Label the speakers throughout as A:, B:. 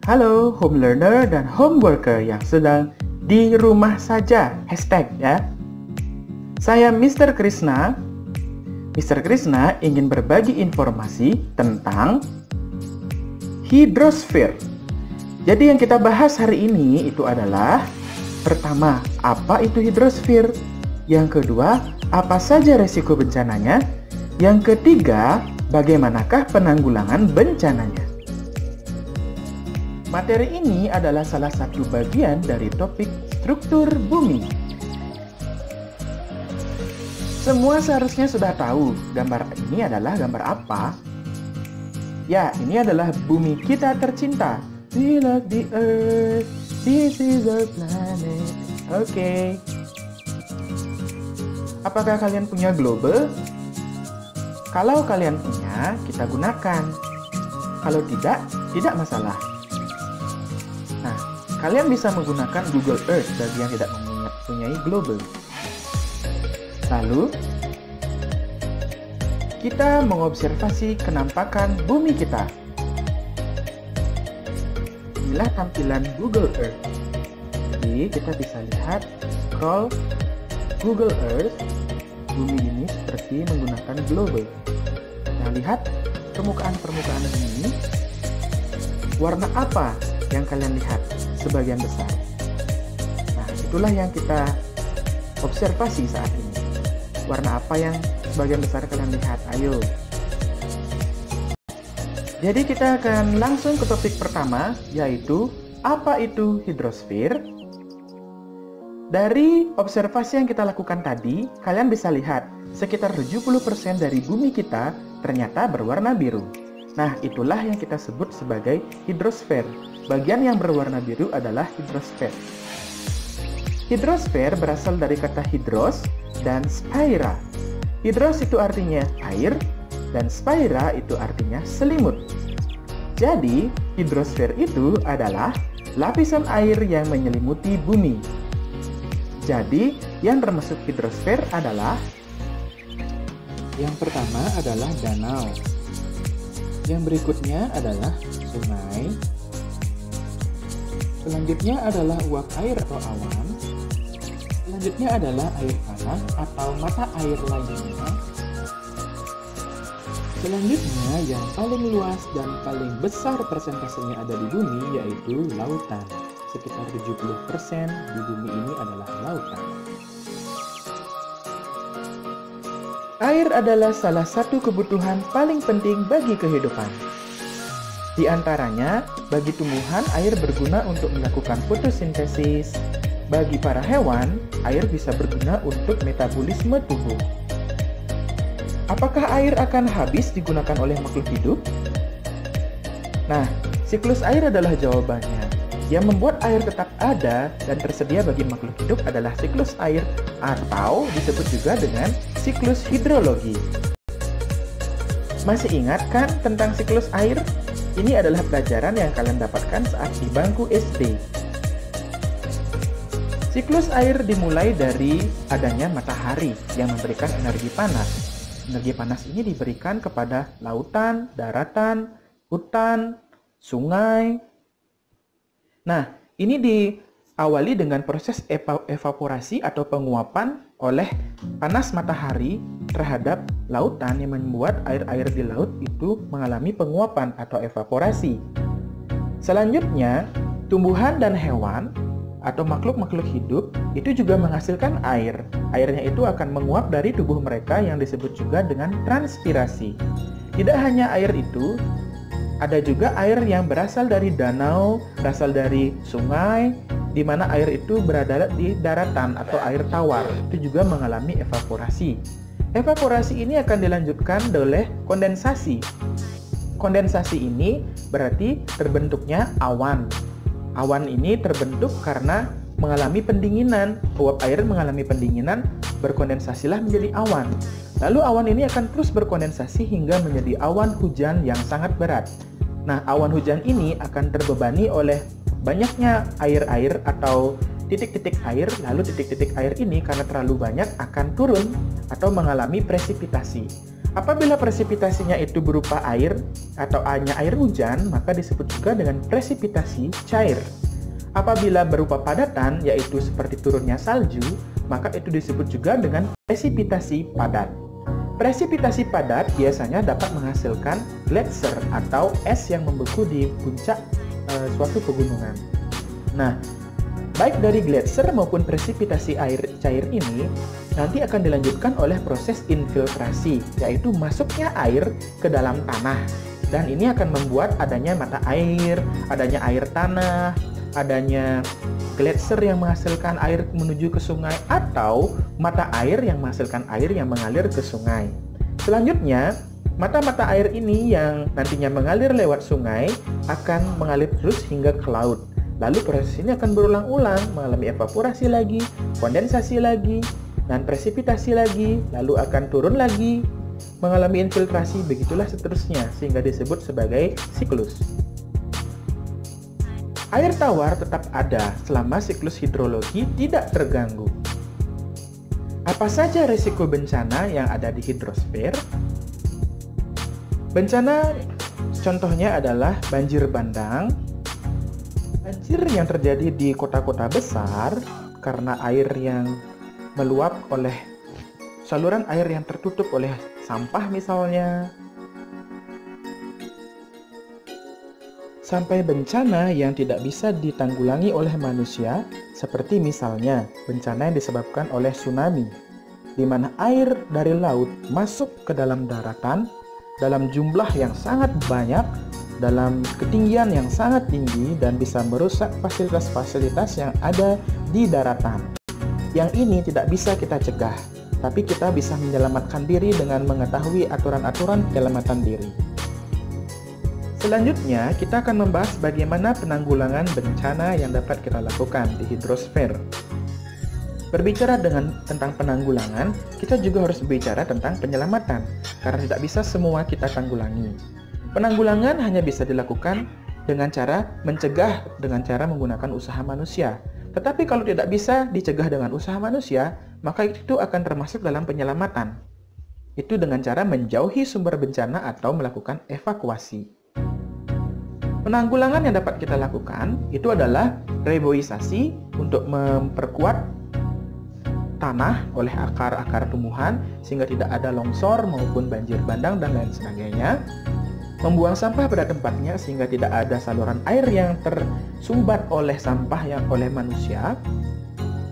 A: Halo home learner dan home worker yang sedang di rumah saja, hashtag ya. Saya Mr. Krishna. Mr. Krishna ingin berbagi informasi tentang hidrosfer. Jadi yang kita bahas hari ini itu adalah pertama, apa itu hidrosfer? Yang kedua, apa saja resiko bencananya? Yang ketiga, bagaimanakah penanggulangan bencananya? Materi ini adalah salah satu bagian dari topik struktur bumi. Semua seharusnya sudah tahu gambar ini adalah gambar apa. Ya, ini adalah bumi kita tercinta. We love the earth, this is our planet. Oke. Apakah kalian punya globe? Kalau kalian punya, kita gunakan. Kalau tidak, tidak masalah. Nah, kalian bisa menggunakan Google Earth bagi yang tidak mempunyai globe. Lalu, kita mengobservasi kenampakan bumi kita. Inilah tampilan Google Earth. Jadi, kita bisa lihat, scroll Google Earth, bumi ini seperti menggunakan globe. Nah, lihat permukaan bumi. Warna apa yang kalian lihat sebagian besar? Nah, itulah yang kita observasi saat ini. Warna apa yang sebagian besar kalian lihat? Ayo. Jadi kita akan langsung ke topik pertama, yaitu apa itu hidrosfer? Dari observasi yang kita lakukan tadi, kalian bisa lihat sekitar 70% dari bumi kita ternyata berwarna biru. Nah, itulah yang kita sebut sebagai hidrosfer. Bagian yang berwarna biru adalah hidrosfer. Hidrosfer berasal dari kata hidros dan sphaira. Hidros itu artinya air, dan sphaira itu artinya selimut. Jadi, hidrosfer itu adalah lapisan air yang menyelimuti bumi. Jadi, yang termasuk hidrosfer adalah yang pertama adalah danau. Yang berikutnya adalah sungai. Selanjutnya adalah uap air atau awan. Selanjutnya adalah air tanah atau mata air lainnya. Selanjutnya yang paling luas dan paling besar persentasenya ada di bumi yaitu lautan. Sekitar 70% di bumi ini adalah lautan. Air adalah salah satu kebutuhan paling penting bagi kehidupan. Di antaranya, bagi tumbuhan, air berguna untuk melakukan fotosintesis. Bagi para hewan, air bisa berguna untuk metabolisme tubuh. Apakah air akan habis digunakan oleh makhluk hidup? Nah, siklus air adalah jawabannya. Yang membuat air tetap ada dan tersedia bagi makhluk hidup adalah siklus air atau disebut juga dengan siklus hidrologi. Masih ingat kan tentang siklus air? Ini adalah pelajaran yang kalian dapatkan saat di bangku SD. Siklus air dimulai dari adanya matahari yang memberikan energi panas. Energi panas ini diberikan kepada lautan, daratan, hutan, sungai. Nah, ini diawali dengan proses evaporasi atau penguapan oleh panas matahari terhadap lautan yang membuat air-air di laut itu mengalami penguapan atau evaporasi. Selanjutnya, tumbuhan dan hewan atau makhluk-makhluk hidup itu juga menghasilkan air. Airnya itu akan menguap dari tubuh mereka yang disebut juga dengan transpirasi. Tidak hanya air itu, ada juga air yang berasal dari danau, berasal dari sungai, di mana air itu berada di daratan atau air tawar. Itu juga mengalami evaporasi. Evaporasi ini akan dilanjutkan oleh kondensasi. Kondensasi ini berarti terbentuknya awan. Awan ini terbentuk karena mengalami pendinginan. Uap air mengalami pendinginan, berkondensasilah menjadi awan. Lalu awan ini akan terus berkondensasi hingga menjadi awan hujan yang sangat berat. Nah, awan hujan ini akan terbebani oleh banyaknya air-air atau titik-titik air, lalu titik-titik air ini karena terlalu banyak akan turun atau mengalami presipitasi. Apabila presipitasinya itu berupa air atau hanya air hujan, maka disebut juga dengan presipitasi cair. Apabila berupa padatan, yaitu seperti turunnya salju, maka itu disebut juga dengan presipitasi padat. Presipitasi padat biasanya dapat menghasilkan gletser atau es yang membeku di puncak suatu pegunungan. Nah, baik dari gletser maupun presipitasi air cair ini nanti akan dilanjutkan oleh proses infiltrasi, yaitu masuknya air ke dalam tanah. Dan ini akan membuat adanya mata air, adanya air tanah, adanya gletser yang menghasilkan air menuju ke sungai, atau mata air yang menghasilkan air yang mengalir ke sungai. Selanjutnya, mata-mata air ini yang nantinya mengalir lewat sungai akan mengalir terus hingga ke laut. Lalu proses ini akan berulang-ulang, mengalami evaporasi lagi, kondensasi lagi, dan presipitasi lagi, lalu akan turun lagi, mengalami infiltrasi, begitulah seterusnya, sehingga disebut sebagai siklus. Air tawar tetap ada selama siklus hidrologi tidak terganggu. Apa saja risiko bencana yang ada di hidrosfer? Bencana contohnya adalah banjir bandang. Banjir yang terjadi di kota-kota besar karena air yang meluap oleh saluran air yang tertutup oleh sampah misalnya. Sampai bencana yang tidak bisa ditanggulangi oleh manusia, seperti misalnya bencana yang disebabkan oleh tsunami, di mana air dari laut masuk ke dalam daratan dalam jumlah yang sangat banyak, dalam ketinggian yang sangat tinggi, dan bisa merusak fasilitas-fasilitas yang ada di daratan. Yang ini tidak bisa kita cegah, tapi kita bisa menyelamatkan diri dengan mengetahui aturan-aturan penyelamatan diri. Selanjutnya, kita akan membahas bagaimana penanggulangan bencana yang dapat kita lakukan di hidrosfer. Berbicara tentang penanggulangan, kita juga harus berbicara tentang penyelamatan, karena tidak bisa semua kita tanggulangi. Penanggulangan hanya bisa dilakukan dengan cara mencegah dengan cara menggunakan usaha manusia. Tetapi kalau tidak bisa dicegah dengan usaha manusia, maka itu akan termasuk dalam penyelamatan. Itu dengan cara menjauhi sumber bencana atau melakukan evakuasi. Penanggulangan yang dapat kita lakukan itu adalah reboisasi untuk memperkuat tanah oleh akar-akar tumbuhan sehingga tidak ada longsor maupun banjir bandang dan lain sebagainya. Membuang sampah pada tempatnya sehingga tidak ada saluran air yang tersumbat oleh sampah yang oleh manusia.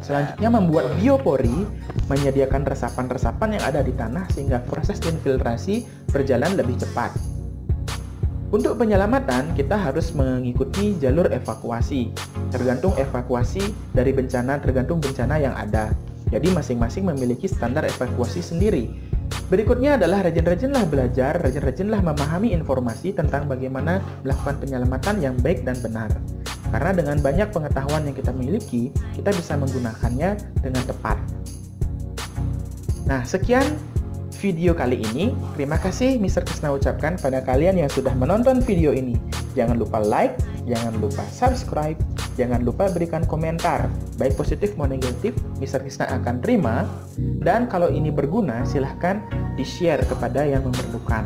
A: Selanjutnya membuat biopori, menyediakan resapan-resapan yang ada di tanah sehingga proses infiltrasi berjalan lebih cepat. Untuk penyelamatan, kita harus mengikuti jalur evakuasi. Tergantung evakuasi dari bencana, tergantung bencana yang ada. Jadi masing-masing memiliki standar evakuasi sendiri. Berikutnya adalah rajin-rajinlah belajar, rajin-rajinlah memahami informasi tentang bagaimana melakukan penyelamatan yang baik dan benar. Karena dengan banyak pengetahuan yang kita miliki, kita bisa menggunakannya dengan tepat. Nah, sekian video kali ini. Terima kasih Mr. Krisna ucapkan pada kalian yang sudah menonton video ini. Jangan lupa like, jangan lupa subscribe, jangan lupa berikan komentar, baik positif maupun negatif, Mr. Krisna akan terima. Dan kalau ini berguna, silahkan di-share kepada yang memerlukan.